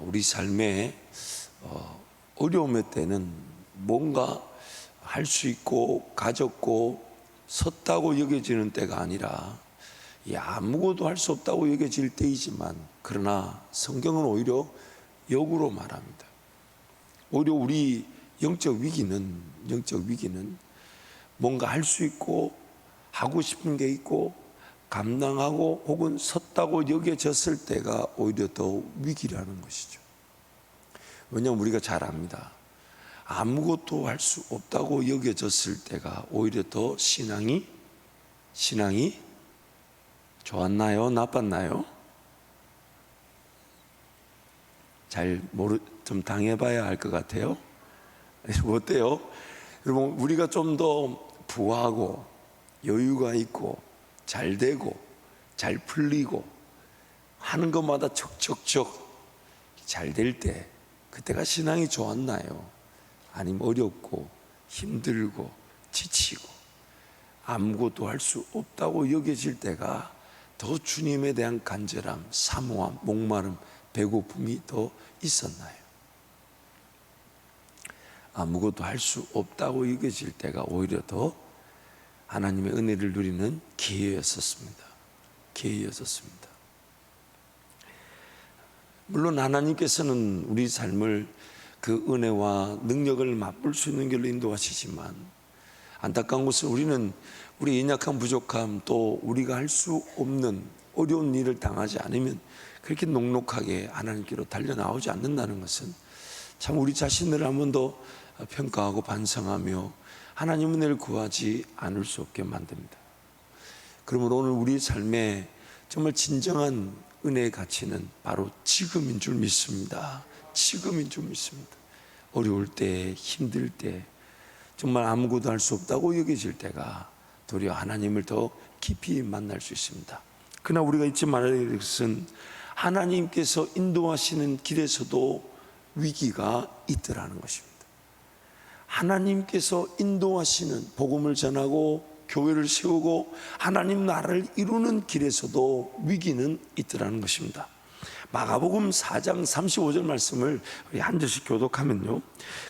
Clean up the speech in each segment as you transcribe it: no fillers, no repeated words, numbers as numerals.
우리 삶에 어려움의 때는 뭔가 할 수 있고 가졌고 섰다고 여겨지는 때가 아니라 아무것도 할 수 없다고 여겨질 때이지만, 그러나 성경은 오히려 역으로 말합니다. 오히려 우리 영적 위기는 뭔가 할 수 있고 하고 싶은 게 있고 감당하고 혹은 섰다고 여겨졌을 때가 오히려 더 위기라는 것이죠. 왜냐하면 우리가 잘 압니다. 아무것도 할 수 없다고 여겨졌을 때가 오히려 더 신앙이 좋았나요? 나빴나요? 좀 당해봐야 알 것 같아요. 어때요? 여러분, 우리가 좀 더 부하고 여유가 있고 잘 되고 잘 풀리고 하는 것마다 척척척 잘 될 때, 그때가 신앙이 좋았나요? 아니면 어렵고 힘들고 지치고 아무것도 할 수 없다고 여겨질 때가 더 주님에 대한 간절함, 사모함, 목마름, 배고픔이 더 있었나요? 아무것도 할 수 없다고 여겨질 때가 오히려 더 하나님의 은혜를 누리는 기회였었습니다. 물론 하나님께서는 우리 삶을 그 은혜와 능력을 맛볼 수 있는 길로 인도하시지만, 안타까운 것은 우리는 우리 연약함, 부족함, 또 우리가 할 수 없는 어려운 일을 당하지 않으면 그렇게 녹록하게 하나님께로 달려나오지 않는다는 것은 참 우리 자신을 한 번 더 평가하고 반성하며 하나님 은혜를 구하지 않을 수 없게 만듭니다. 그러므로 오늘 우리 삶에 정말 진정한 은혜의 가치는 바로 지금인 줄 믿습니다. 어려울 때, 힘들 때, 정말 아무것도 할 수 없다고 여겨질 때가 도리어 하나님을 더 깊이 만날 수 있습니다. 그러나 우리가 잊지 말아야 될 것은 하나님께서 인도하시는 길에서도 위기가 있더라는 것입니다. 하나님께서 인도하시는, 복음을 전하고 교회를 세우고 하나님 나라를 이루는 길에서도 위기는 있더라는 것입니다. 마가복음 4장 35절 말씀을 우리 한 절씩 교독하면요,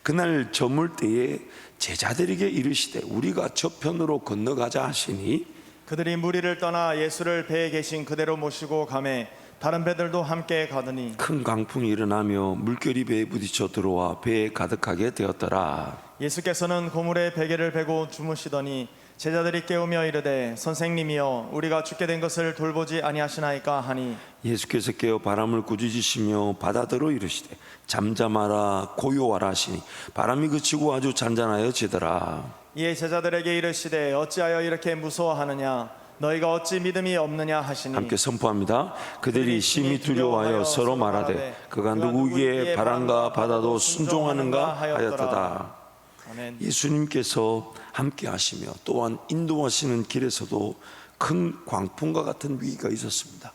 그날 저물 때에 제자들에게 이르시되 우리가 저편으로 건너가자 하시니, 그들이 무리를 떠나 예수를 배에 계신 그대로 모시고 가매 다른 배들도 함께 가더니 큰 강풍이 일어나며 물결이 배에 부딪혀 들어와 배에 가득하게 되었더라. 예수께서는 고물에 베개를 베고 주무시더니 제자들이 깨우며 이르되 선생님이여 우리가 죽게 된 것을 돌보지 아니하시나이까 하니, 예수께서 깨어 바람을 꾸짖으시며 바다더러 이르시되 잠잠하라 고요하라 하시니 바람이 그치고 아주 잔잔하여지더라. 이에 제자들에게 이르시되 어찌하여 이렇게 무서워하느냐, 너희가 어찌 믿음이 없느냐 하시니, 함께 선포합니다. 그들이 심히 두려워하여 서로 말하되 그가 누구기에 바람과 바다도 순종하는가 하였도다. 아멘. 예수님께서 함께 하시며 또한 인도하시는 길에서도 큰 광풍과 같은 위기가 있었습니다.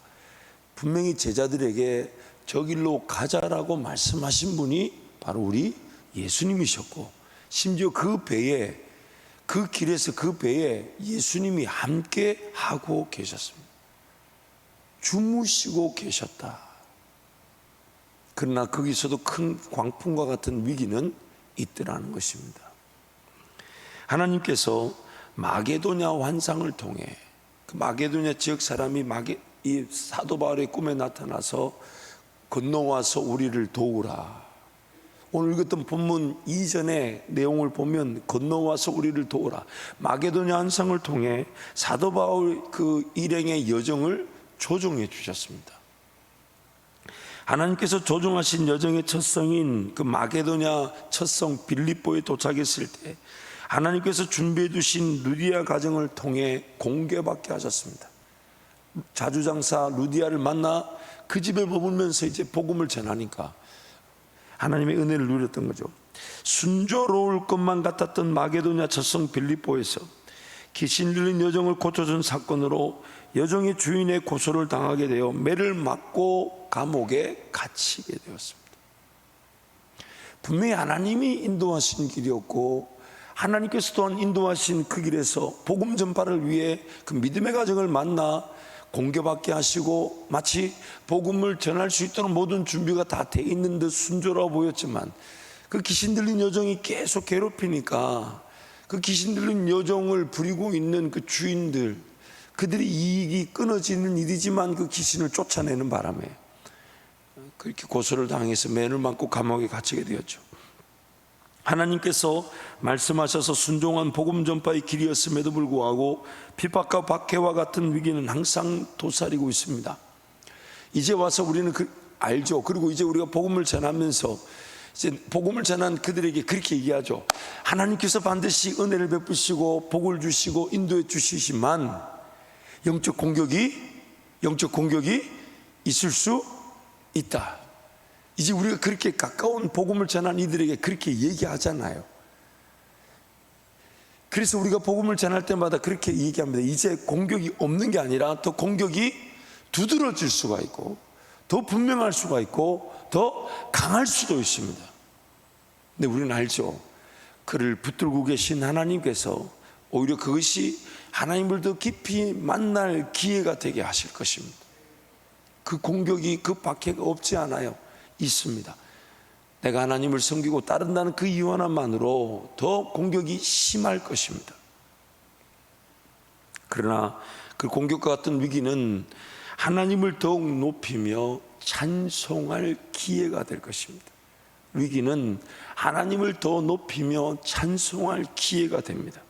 분명히 제자들에게 저 길로 가자라고 말씀하신 분이 바로 우리 예수님이셨고, 심지어 그 배에, 그 길에서 그 배에 예수님이 함께 하고 계셨습니다. 주무시고 계셨다. 그러나 거기서도 큰 광풍과 같은 위기는 있더라는 것입니다. 하나님께서 마게도냐 환상을 통해 그 마게도냐 지역 사람이 이 사도 바울의 꿈에 나타나서 건너와서 우리를 도우라. 오늘 읽었던 본문 이전의 내용을 보면 건너와서 우리를 도우라, 마게도냐 환상을 통해 사도 바울 그 일행의 여정을 조정해 주셨습니다. 하나님께서 조정하신 여정의 첫 성인 그 마게도냐 첫 성 빌립보에 도착했을 때 하나님께서 준비해 두신 루디아 가정을 통해 공개받게 하셨습니다. 자주장사 루디아를 만나 그 집에 머물면서 이제 복음을 전하니까 하나님의 은혜를 누렸던 거죠. 순조로울 것만 같았던 마게도냐 첫 성 빌립보에서 귀신 들린 여정을 고쳐준 사건으로 여정의 주인의 고소를 당하게 되어 매를 맞고 감옥에 갇히게 되었습니다. 분명히 하나님이 인도하신 길이었고, 하나님께서 또한 인도하신 그 길에서 복음 전파를 위해 그 믿음의 가정을 만나 공개받게 하시고 마치 복음을 전할 수 있도록 모든 준비가 다 돼 있는 듯 순조로워 보였지만 그 귀신 들린 여종이 계속 괴롭히니까 그 귀신 들린 여종을 부리고 있는 그 주인들, 그들이 이익이 끊어지는 일이지만 그 귀신을 쫓아내는 바람에 그렇게 고소를 당해서 매를 맞고 감옥에 갇히게 되었죠. 하나님께서 말씀하셔서 순종한 복음 전파의 길이었음에도 불구하고 핍박과 박해와 같은 위기는 항상 도사리고 있습니다. 이제 와서 우리는 알죠. 그리고 이제 우리가 복음을 전하면서 이제 복음을 전한 그들에게 그렇게 얘기하죠. 하나님께서 반드시 은혜를 베푸시고 복을 주시고 인도해 주시지만 영적 공격이 있을 수 있다. 이제 우리가 그렇게 가까운 복음을 전한 이들에게 그렇게 얘기하잖아요. 그래서 우리가 복음을 전할 때마다 그렇게 얘기합니다. 이제 공격이 없는 게 아니라 더 공격이 두드러질 수가 있고 더 분명할 수가 있고 더 강할 수도 있습니다. 근데 우리는 알죠. 그를 붙들고 계신 하나님께서 오히려 그것이 하나님을 더 깊이 만날 기회가 되게 하실 것입니다. 그 공격이, 그 박해가 없지 않아요. 있습니다. 내가 하나님을 섬기고 따른다는 그 이유 하나만으로 더 공격이 심할 것입니다. 그러나 그 공격과 같은 위기는 하나님을 더욱 높이며 찬송할 기회가 될 것입니다. 위기는 하나님을 더 높이며 찬송할 기회가 됩니다.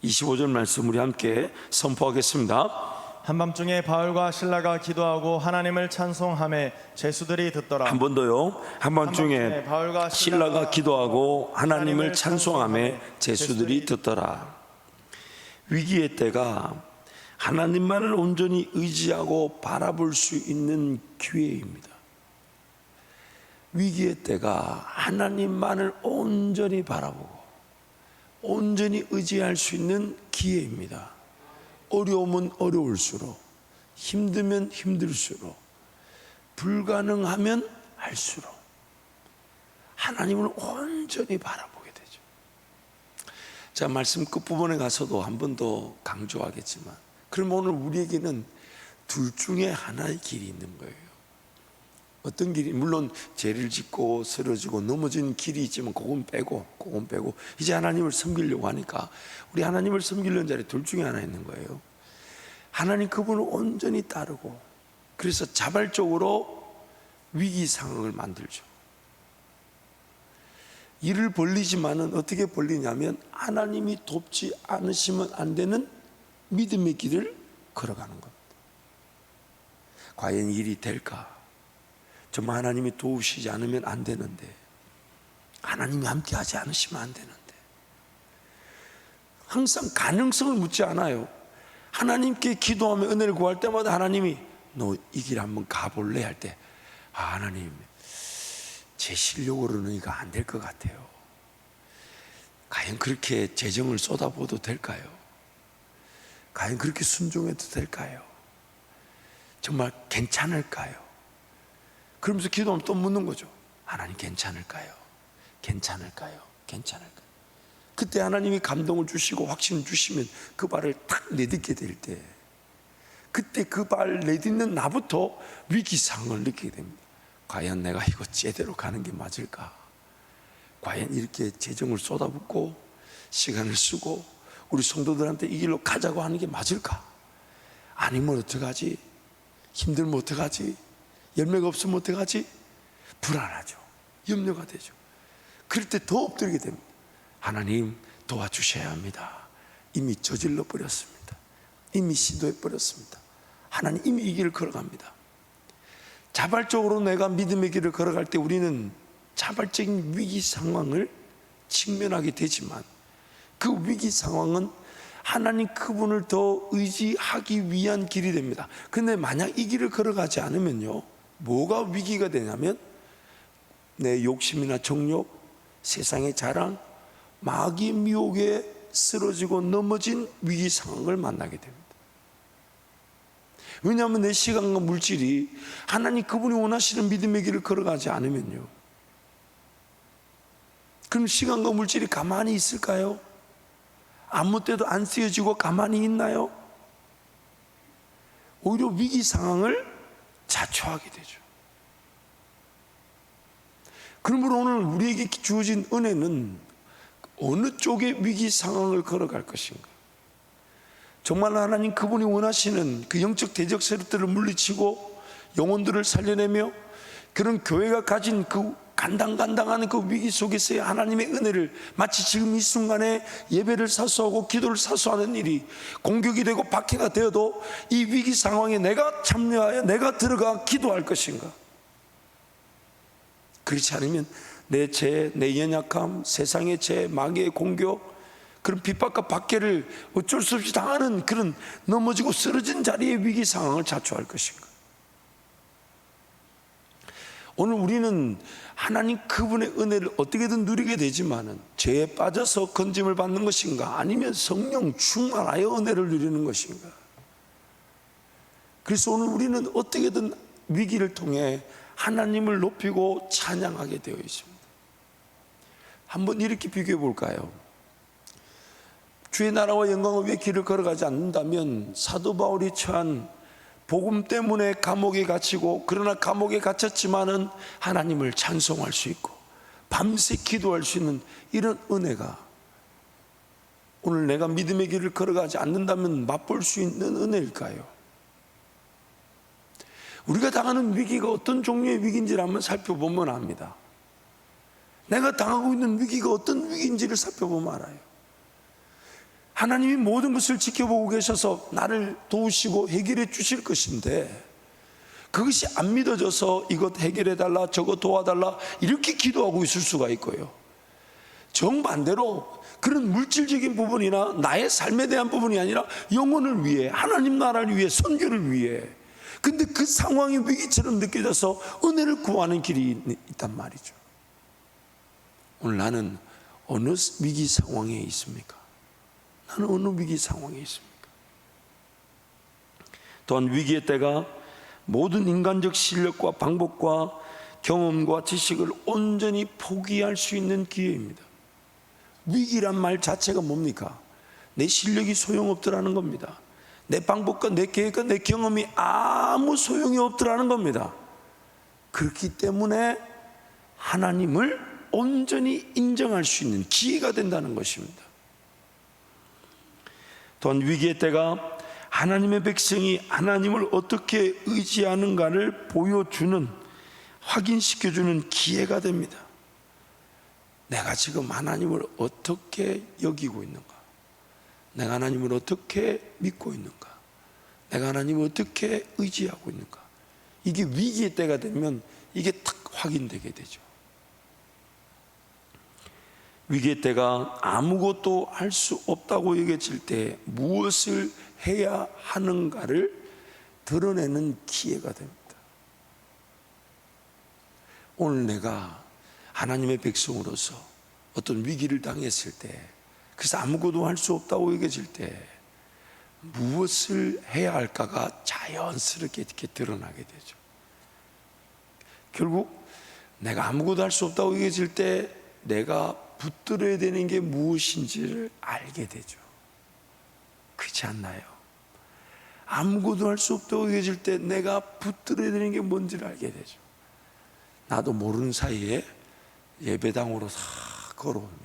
25절 말씀 우리 함께 선포하겠습니다. 한밤중에 바울과 실라가 기도하고 하나님을 찬송하매 제수들이 듣더라. 한 번 더요. 한밤중에 바울과 실라가 기도하고 하나님을 찬송하매 제수들이 듣더라. 위기의 때가 하나님만을 온전히 의지하고 바라볼 수 있는 기회입니다. 위기의 때가 하나님만을 온전히 바라보고 온전히 의지할 수 있는 기회입니다. 어려우면 어려울수록, 힘들면 힘들수록, 불가능하면 할수록 하나님을 온전히 바라보게 되죠. 자, 말씀 끝부분에 가서도 한 번 더 강조하겠지만, 그럼 오늘 우리에게는 둘 중에 하나의 길이 있는 거예요. 어떤 길이, 물론 죄를 짓고 쓰러지고 넘어진 길이 있지만 그건 빼고 이제 하나님을 섬기려고 하니까 우리 하나님을 섬기려는 자리에 둘 중에 하나 있는 거예요. 하나님 그분을 온전히 따르고 그래서 자발적으로 위기 상황을 만들죠. 일을 벌리지만은 어떻게 벌리냐면 하나님이 돕지 않으시면 안 되는 믿음의 길을 걸어가는 겁니다. 과연 일이 될까? 정말 하나님이 도우시지 않으면 안 되는데, 하나님이 함께 하지 않으시면 안 되는데, 항상 가능성을 묻지 않아요. 하나님께 기도하며 은혜를 구할 때마다 하나님이 너 이 길 한번 가볼래? 할 때 하나님 제 실력으로는 이거 안 될 것 같아요. 과연 그렇게 재정을 쏟아부어도 될까요? 과연 그렇게 순종해도 될까요? 정말 괜찮을까요? 그러면서 기도하면 또 묻는 거죠. 하나님 괜찮을까요? 그때 하나님이 감동을 주시고 확신을 주시면 그 발을 탁 내딛게 될 때, 그때 그 발 내딛는 나부터 위기상을 느끼게 됩니다. 과연 내가 이거 제대로 가는 게 맞을까? 과연 이렇게 재정을 쏟아붓고 시간을 쓰고 우리 성도들한테 이 길로 가자고 하는 게 맞을까? 아니면 어떡하지? 힘들면 어떡하지? 열매가 없으면 어떡하지? 불안하죠. 염려가 되죠. 그럴 때 더 엎드리게 됩니다. 하나님 도와주셔야 합니다. 이미 저질러 버렸습니다. 이미 시도해 버렸습니다. 하나님 이미 이 길을 걸어갑니다. 자발적으로 내가 믿음의 길을 걸어갈 때 우리는 자발적인 위기 상황을 직면하게 되지만 그 위기 상황은 하나님 그분을 더 의지하기 위한 길이 됩니다. 근데 만약 이 길을 걸어가지 않으면요, 뭐가 위기가 되냐면 내 욕심이나 정욕, 세상의 자랑, 마귀의 미혹에 쓰러지고 넘어진 위기 상황을 만나게 됩니다. 왜냐하면 내 시간과 물질이 하나님 그분이 원하시는 믿음의 길을 걸어가지 않으면요, 그럼 시간과 물질이 가만히 있을까요? 아무 때도 안 쓰여지고 가만히 있나요? 오히려 위기 상황을 자초하게 되죠. 그러므로 오늘 우리에게 주어진 은혜는 어느 쪽의 위기 상황을 걸어갈 것인가. 정말 하나님 그분이 원하시는 그 영적 대적 세력들을 물리치고 영혼들을 살려내며 그런 교회가 가진 그 간당간당한 그 위기 속에서의 하나님의 은혜를 마치 지금 이 순간에 예배를 사수하고 기도를 사수하는 일이 공격이 되고 박해가 되어도 이 위기 상황에 내가 참여하여 내가 들어가 기도할 것인가. 그렇지 않으면 내 죄, 내 연약함, 세상의 죄, 마귀의 공격, 그런 핍박과 박해를 어쩔 수 없이 당하는 그런 넘어지고 쓰러진 자리의 위기 상황을 자초할 것인가. 오늘 우리는 하나님 그분의 은혜를 어떻게든 누리게 되지만은 죄에 빠져서 건짐을 받는 것인가, 아니면 성령 충만하여 은혜를 누리는 것인가. 그래서 오늘 우리는 어떻게든 위기를 통해 하나님을 높이고 찬양하게 되어 있습니다. 한번 이렇게 비교해 볼까요? 주의 나라와 영광을 위해 길을 걸어가지 않는다면 사도 바울이 처한 복음 때문에 감옥에 갇히고, 그러나 감옥에 갇혔지만은 하나님을 찬송할 수 있고 밤새 기도할 수 있는 이런 은혜가 오늘 내가 믿음의 길을 걸어가지 않는다면 맛볼 수 있는 은혜일까요? 우리가 당하는 위기가 어떤 종류의 위기인지를 한번 살펴보면 압니다. 내가 당하고 있는 위기가 어떤 위기인지를 살펴보면 알아요. 하나님이 모든 것을 지켜보고 계셔서 나를 도우시고 해결해 주실 것인데, 그것이 안 믿어져서 이것 해결해 달라, 저것 도와달라 이렇게 기도하고 있을 수가 있고요. 정반대로 그런 물질적인 부분이나 나의 삶에 대한 부분이 아니라 영혼을 위해, 하나님 나라를 위해, 선교를 위해, 근데 그 상황이 위기처럼 느껴져서 은혜를 구하는 길이 있단 말이죠. 오늘 나는 어느 위기 상황에 있습니까? 나는 어느 위기 상황에 있습니까? 또한 위기의 때가 모든 인간적 실력과 방법과 경험과 지식을 온전히 포기할 수 있는 기회입니다. 위기란 말 자체가 뭡니까? 내 실력이 소용없더라는 겁니다. 내 방법과 내 계획과 내 경험이 아무 소용이 없더라는 겁니다. 그렇기 때문에 하나님을 온전히 인정할 수 있는 기회가 된다는 것입니다. 또한 위기의 때가 하나님의 백성이 하나님을 어떻게 의지하는가를 보여주는, 확인시켜주는 기회가 됩니다. 내가 지금 하나님을 어떻게 여기고 있는가? 내가 하나님을 어떻게 믿고 있는가? 내가 하나님을 어떻게 의지하고 있는가? 이게 위기의 때가 되면 이게 탁 확인되게 되죠. 위기의 때가 아무것도 할 수 없다고 여겨질 때 무엇을 해야 하는가를 드러내는 기회가 됩니다. 오늘 내가 하나님의 백성으로서 어떤 위기를 당했을 때, 그래서 아무것도 할 수 없다고 여겨질 때 무엇을 해야 할까가 자연스럽게 이렇게 드러나게 되죠. 결국 내가 아무것도 할 수 없다고 여겨질 때 내가 붙들어야 되는 게 무엇인지를 알게 되죠. 그렇지 않나요? 아무것도 할 수 없다고 여겨질 때 내가 붙들어야 되는 게 뭔지를 알게 되죠. 나도 모르는 사이에 예배당으로 싹 걸어옵니다.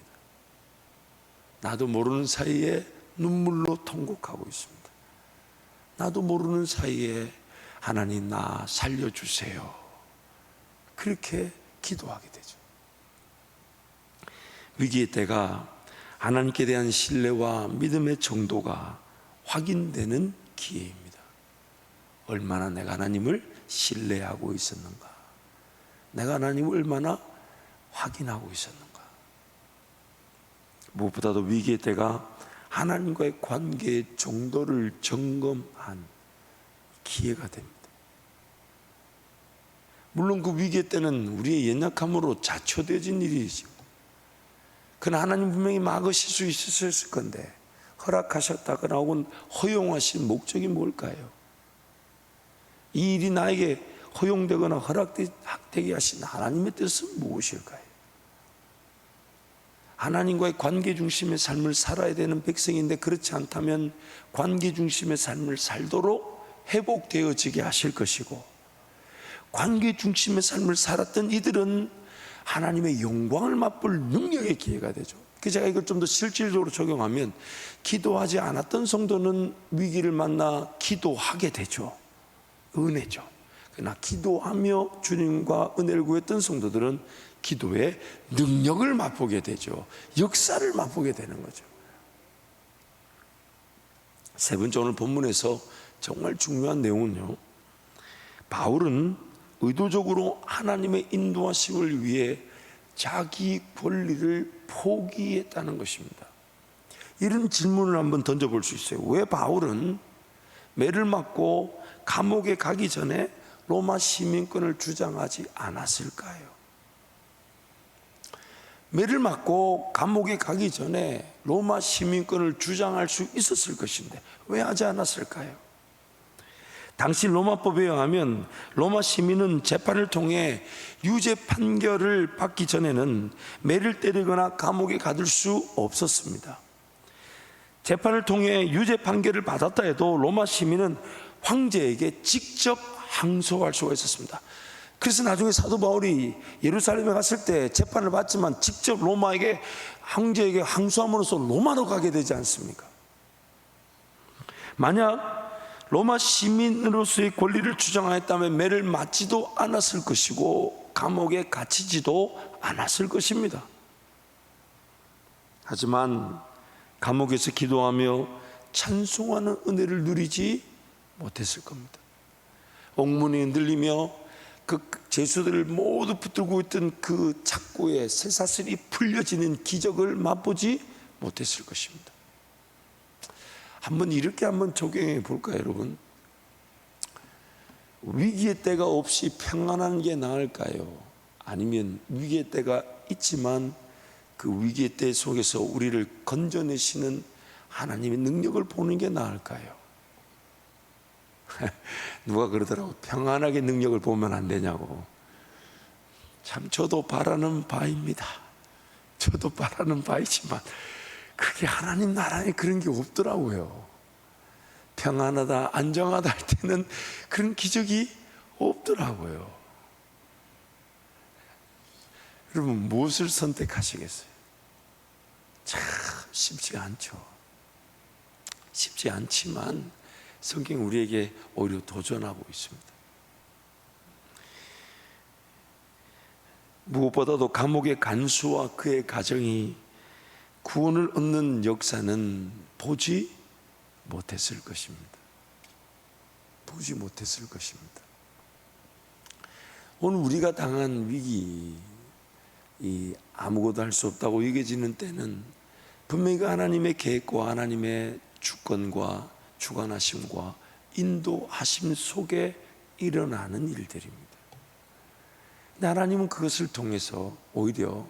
나도 모르는 사이에 눈물로 통곡하고 있습니다. 나도 모르는 사이에 하나님 나 살려주세요, 그렇게 기도하게 되죠. 위기의 때가 하나님께 대한 신뢰와 믿음의 정도가 확인되는 기회입니다. 얼마나 내가 하나님을 신뢰하고 있었는가, 내가 하나님을 얼마나 확인하고 있었는가. 무엇보다도 위기의 때가 하나님과의 관계의 정도를 점검한 기회가 됩니다. 물론 그 위기의 때는 우리의 연약함으로 자초되어진 일이죠. 그러나 하나님 분명히 막으실 수 있었을 건데 허락하셨다거나 혹은 허용하신 목적이 뭘까요? 이 일이 나에게 허용되거나 허락되게 하신 하나님의 뜻은 무엇일까요? 하나님과의 관계 중심의 삶을 살아야 되는 백성인데 그렇지 않다면 관계 중심의 삶을 살도록 회복되어지게 하실 것이고, 관계 중심의 삶을 살았던 이들은 하나님의 영광을 맛볼 능력의 기회가 되죠. 제가 이걸 좀 더 실질적으로 적용하면, 기도하지 않았던 성도는 위기를 만나 기도하게 되죠. 은혜죠. 그러나 기도하며 주님과 은혜를 구했던 성도들은 기도의 능력을 맛보게 되죠. 역사를 맛보게 되는 거죠. 세 번째, 오늘 본문에서 정말 중요한 내용은요, 바울은 의도적으로 하나님의 인도하심을 위해 자기 권리를 포기했다는 것입니다. 이런 질문을 한번 던져볼 수 있어요. 왜 바울은 매를 맞고 감옥에 가기 전에 로마 시민권을 주장하지 않았을까요? 매를 맞고 감옥에 가기 전에 로마 시민권을 주장할 수 있었을 것인데 왜 하지 않았을까요? 당시 로마법에 의하면 로마 시민은 재판을 통해 유죄 판결을 받기 전에는 매를 때리거나 감옥에 가둘 수 없었습니다. 재판을 통해 유죄 판결을 받았다 해도 로마 시민은 황제에게 직접 항소할 수가 있었습니다. 그래서 나중에 사도 바울이 예루살렘에 갔을 때 재판을 받지만 직접 로마에게, 황제에게 항소함으로써 로마로 가게 되지 않습니까? 만약 로마 시민으로서의 권리를 주장하였다면 매를 맞지도 않았을 것이고 감옥에 갇히지도 않았을 것입니다. 하지만 감옥에서 기도하며 찬송하는 은혜를 누리지 못했을 겁니다. 옥문이 흔들리며 그 죄수들을 모두 붙들고 있던 그 착고에 쇠사슬이 풀려지는 기적을 맛보지 못했을 것입니다. 이렇게 한번 적용해 볼까요, 여러분? 위기의 때가 없이 평안한 게 나을까요? 아니면 위기의 때가 있지만 그 위기의 때 속에서 우리를 건져내시는 하나님의 능력을 보는 게 나을까요? 누가 그러더라고, 평안하게 능력을 보면 안 되냐고. 참 저도 바라는 바입니다. 저도 바라는 바이지만 그게 하나님 나라에 그런 게 없더라고요. 평안하다, 안정하다 할 때는 그런 기적이 없더라고요. 여러분, 무엇을 선택하시겠어요? 참 쉽지가 않죠. 쉽지 않지만 성경이 우리에게 오히려 도전하고 있습니다. 무엇보다도 감옥의 간수와 그의 가정이 구원을 얻는 역사는 보지 못했을 것입니다. 보지 못했을 것입니다. 오늘 우리가 당한 위기, 이 아무것도 할 수 없다고 여겨지는 때는 분명히 하나님의 계획과 하나님의 주권과 주관하심과 인도하심 속에 일어나는 일들입니다. 근데 하나님은 그것을 통해서 오히려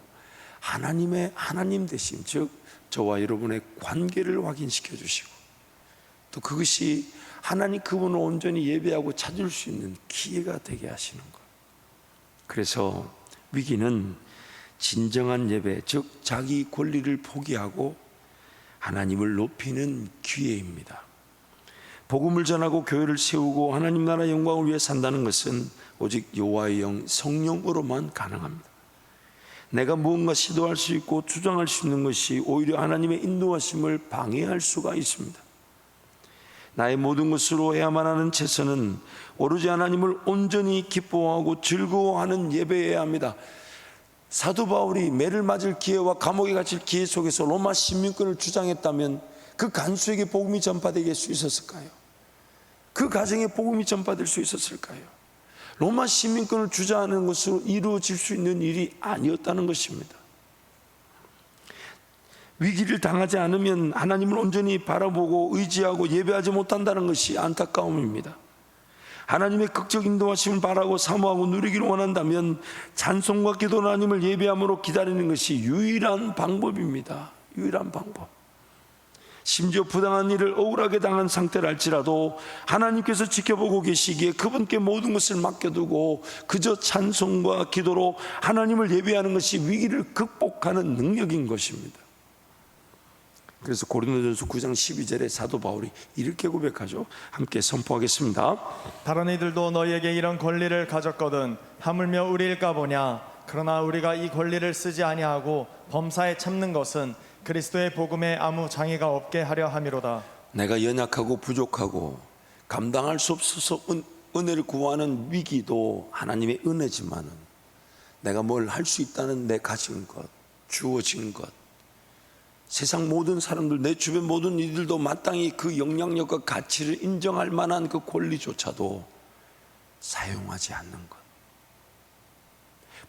하나님의 하나님 되심, 즉 저와 여러분의 관계를 확인시켜 주시고 또 그것이 하나님 그분을 온전히 예배하고 찾을 수 있는 기회가 되게 하시는 것. 그래서 위기는 진정한 예배, 즉 자기 권리를 포기하고 하나님을 높이는 기회입니다. 복음을 전하고 교회를 세우고 하나님 나라 영광을 위해 산다는 것은 오직 여호와의 영 성령으로만 가능합니다. 내가 무언가 시도할 수 있고 주장할 수 있는 것이 오히려 하나님의 인도하심을 방해할 수가 있습니다. 나의 모든 것으로 해야만 하는 최선은 오로지 하나님을 온전히 기뻐하고 즐거워하는 예배여야 합니다. 사도 바울이 매를 맞을 기회와 감옥에 갇힐 기회 속에서 로마 시민권을 주장했다면 그 간수에게 복음이 전파될 수 있었을까요? 그 가정에 복음이 전파될 수 있었을까요? 로마 시민권을 주장하는 것으로 이루어질 수 있는 일이 아니었다는 것입니다. 위기를 당하지 않으면 하나님을 온전히 바라보고 의지하고 예배하지 못한다는 것이 안타까움입니다. 하나님의 극적 인도하심을 바라고 사모하고 누리기를 원한다면 찬송과 기도로 하나님을 예배함으로 기다리는 것이 유일한 방법입니다. 유일한 방법. 심지어 부당한 일을 억울하게 당한 상태를 할지라도 하나님께서 지켜보고 계시기에 그분께 모든 것을 맡겨두고 그저 찬송과 기도로 하나님을 예배하는 것이 위기를 극복하는 능력인 것입니다. 그래서 고린도전서 9장 12절에 사도 바울이 이렇게 고백하죠. 함께 선포하겠습니다. 다른 이들도 너희에게 이런 권리를 가졌거든 하물며 우리일까 보냐. 그러나 우리가 이 권리를 쓰지 아니하고 범사에 참는 것은 그리스도의 복음에 아무 장애가 없게 하려 함이로다. 내가 연약하고 부족하고 감당할 수 없어서 은혜를 구하는 위기도 하나님의 은혜지만은 내가 뭘 할 수 있다는 내 가진 것, 주어진 것, 세상 모든 사람들, 내 주변 모든 이들도 마땅히 그 영향력과 가치를 인정할 만한 그 권리조차도 사용하지 않는 것,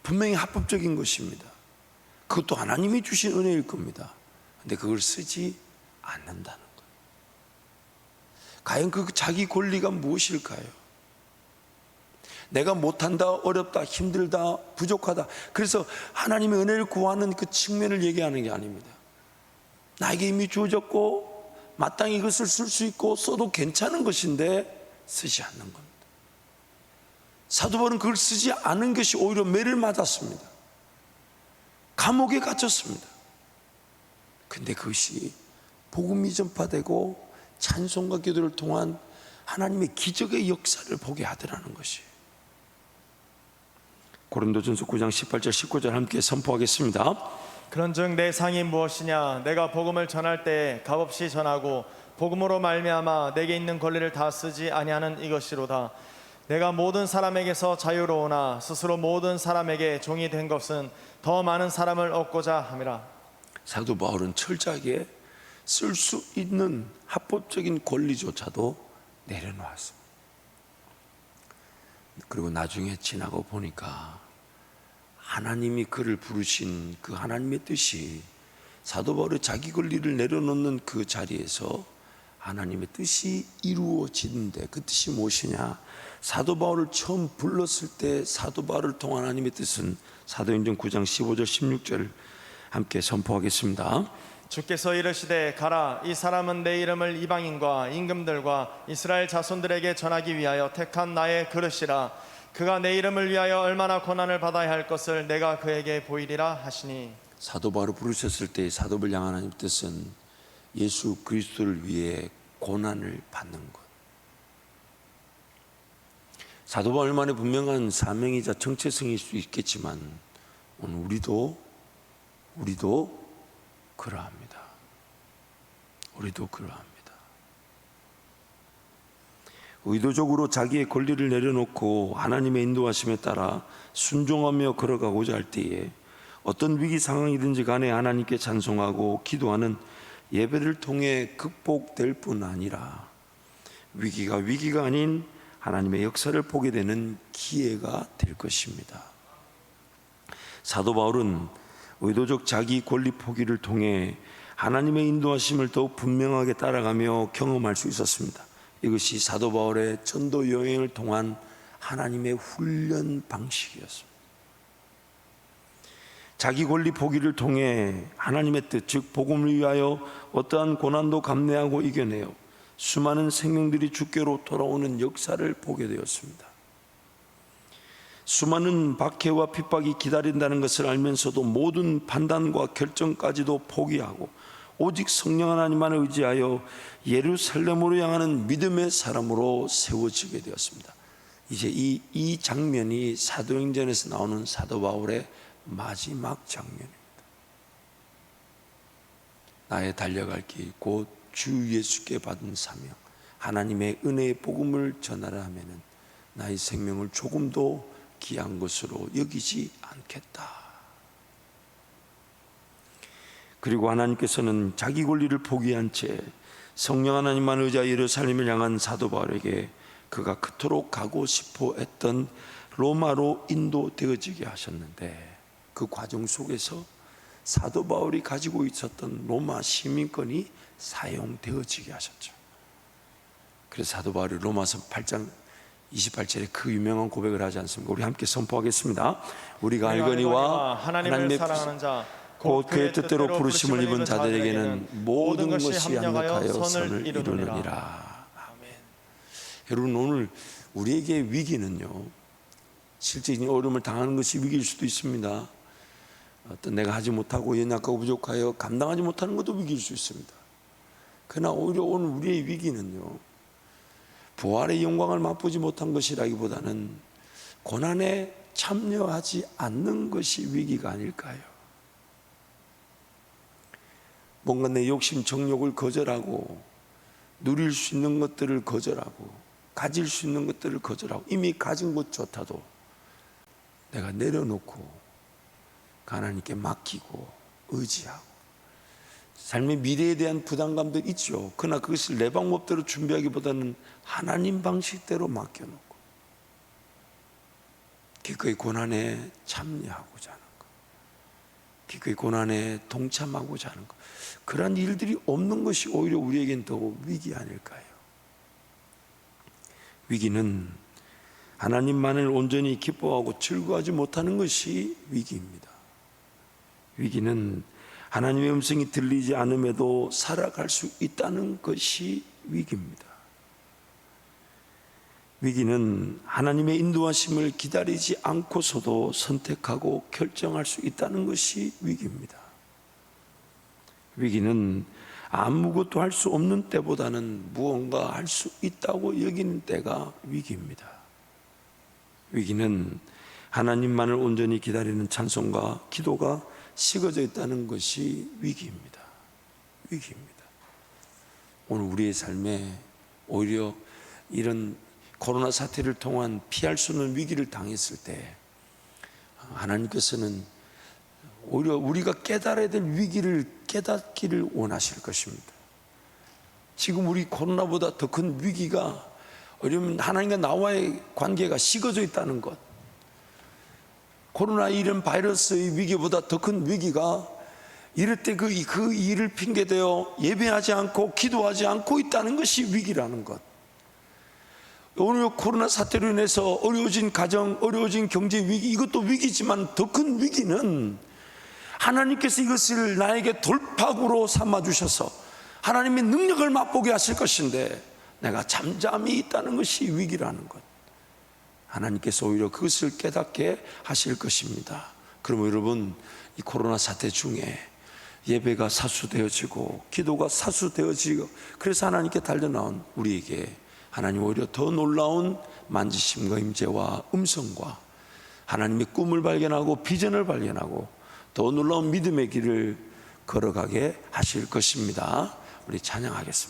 분명히 합법적인 것입니다. 그것도 하나님이 주신 은혜일 겁니다. 근데 그걸 쓰지 않는다는 것. 과연 그 자기 권리가 무엇일까요? 내가 못한다, 어렵다, 힘들다, 부족하다. 그래서 하나님의 은혜를 구하는 그 측면을 얘기하는 게 아닙니다. 나에게 이미 주어졌고 마땅히 이것을 쓸 수 있고 써도 괜찮은 것인데 쓰지 않는 겁니다. 사도 바울은 그걸 쓰지 않은 것이 오히려 매를 맞았습니다. 감옥에 갇혔습니다. 근데 그것이 복음이 전파되고 찬송과 기도를 통한 하나님의 기적의 역사를 보게 하더라는 것이. 고린도전서 9장 18절 19절 함께 선포하겠습니다. 그런즉 내 상이 무엇이냐. 내가 복음을 전할 때 값없이 전하고 복음으로 말미암아 내게 있는 권리를 다 쓰지 아니하는 이것이로다. 내가 모든 사람에게서 자유로우나 스스로 모든 사람에게 종이 된 것은 더 많은 사람을 얻고자 함이라. 사도 바울은 철저하게 쓸 수 있는 합법적인 권리조차도 내려놓았습니다. 그리고 나중에 지나고 보니까 하나님이 그를 부르신 그 하나님의 뜻이 사도 바울의 자기 권리를 내려놓는 그 자리에서 하나님의 뜻이 이루어지는데, 그 뜻이 무엇이냐? 사도 바울을 처음 불렀을 때 사도 바울을 통한 하나님의 뜻은 사도행전 9장 15절 16절 함께 선포하겠습니다. 주께서 이르시되 가라. 이 사람은 내 이름을 이방인과 임금들과 이스라엘 자손들에게 전하기 위하여 택한 나의 그릇이라. 그가 내 이름을 위하여 얼마나 고난을 받아야 할 것을 내가 그에게 보이리라 하시니. 사도 바울을 부르셨을 때 사도 바울을 향한 하나님의 뜻은 예수 그리스도를 위해 고난을 받는 것. 사도 바울만의 분명한 사명이자 정체성일 수 있겠지만 오늘 우리도 그러합니다. 우리도 그러합니다. 의도적으로 자기의 권리를 내려놓고 하나님의 인도하심에 따라 순종하며 걸어가고자 할 때에 어떤 위기 상황이든지 간에 하나님께 찬송하고 기도하는 예배를 통해 극복될 뿐 아니라 위기가 아닌 하나님의 역사를 보게 되는 기회가 될 것입니다. 사도 바울은 의도적 자기 권리 포기를 통해 하나님의 인도하심을 더욱 분명하게 따라가며 경험할 수 있었습니다. 이것이 사도 바울의 전도 여행을 통한 하나님의 훈련 방식이었습니다. 자기 권리 포기를 통해 하나님의 뜻, 즉 복음을 위하여 어떠한 고난도 감내하고 이겨내어 수많은 생명들이 주께로 돌아오는 역사를 보게 되었습니다. 수많은 박해와 핍박이 기다린다는 것을 알면서도 모든 판단과 결정까지도 포기하고 오직 성령 하나님만을 의지하여 예루살렘으로 향하는 믿음의 사람으로 세워지게 되었습니다. 이제 이 장면이 사도행전에서 나오는 사도 바울의 마지막 장면입니다. 나의 달려갈 길 곧 주 예수께 받은 사명, 하나님의 은혜의 복음을 전하라 하면은 나의 생명을 조금도 귀한 것으로 여기지 않겠다. 그리고 하나님께서는 자기 권리를 포기한 채 성령 하나님만 의지하여 예루살렘을 향한 사도 바울에게 그가 그토록 가고 싶어 했던 로마로 인도되어지게 하셨는데, 그 과정 속에서 사도 바울이 가지고 있었던 로마 시민권이 사용되어지게 하셨죠. 그래서 사도 바울이 로마서 8장 28절에 그 유명한 고백을 하지 않습니까? 우리 함께 선포하겠습니다. 우리가 알거니와 하나님의 사랑하는 자 곧 그의 뜻대로 부르심을 입은 자들에게는 모든 것이 합력하여 선을 이루느니라. 아멘. 여러분, 오늘 우리에게 위기는요, 실제적인 어려움을 당하는 것이 위기일 수도 있습니다. 어떤 내가 하지 못하고 연약하고 부족하여 감당하지 못하는 것도 위기일 수 있습니다. 그러나 오히려 오늘 우리의 위기는요, 부활의 영광을 맛보지 못한 것이라기보다는 고난에 참여하지 않는 것이 위기가 아닐까요? 뭔가 내 욕심, 정욕을 거절하고 누릴 수 있는 것들을 거절하고 가질 수 있는 것들을 거절하고 이미 가진 것조차도 내가 내려놓고 하나님께 맡기고 의지하고 삶의 미래에 대한 부담감도 있죠. 그러나 그것을 내 방법대로 준비하기보다는 하나님 방식대로 맡겨놓고 기꺼이 고난에 참여하고자 하는 것, 기꺼이 고난에 동참하고자 하는 것, 그러한 일들이 없는 것이 오히려 우리에겐 더 위기 아닐까요? 위기는 하나님만을 온전히 기뻐하고 즐거워하지 못하는 것이 위기입니다. 위기는 하나님의 음성이 들리지 않음에도 살아갈 수 있다는 것이 위기입니다. 위기는 하나님의 인도하심을 기다리지 않고서도 선택하고 결정할 수 있다는 것이 위기입니다. 위기는 아무것도 할 수 없는 때보다는 무언가 할 수 있다고 여기는 때가 위기입니다. 위기는 하나님만을 온전히 기다리는 찬송과 기도가 식어져 있다는 것이 위기입니다. 위기입니다. 오늘 우리의 삶에 오히려 이런 코로나 사태를 통한 피할 수 없는 위기를 당했을 때 하나님께서는 오히려 우리가 깨달아야 될 위기를 깨닫기를 원하실 것입니다. 지금 우리 코로나보다 더 큰 위기가 어쩌면 하나님과 나와의 관계가 식어져 있다는 것, 코로나 이런 바이러스의 위기보다 더 큰 위기가 이럴 때 그 일을 핑계대어 예배하지 않고 기도하지 않고 있다는 것이 위기라는 것. 오늘 코로나 사태로 인해서 어려워진 가정, 어려워진 경제 위기, 이것도 위기지만 더 큰 위기는 하나님께서 이것을 나에게 돌파구로 삼아주셔서 하나님의 능력을 맛보게 하실 것인데 내가 잠잠히 있다는 것이 위기라는 것. 하나님께서 오히려 그것을 깨닫게 하실 것입니다. 그러면 여러분, 이 코로나 사태 중에 예배가 사수되어지고 기도가 사수되어지고 그래서 하나님께 달려나온 우리에게 하나님 오히려 더 놀라운 만지심과 임재와 음성과 하나님의 꿈을 발견하고 비전을 발견하고 더 놀라운 믿음의 길을 걸어가게 하실 것입니다. 우리 찬양하겠습니다.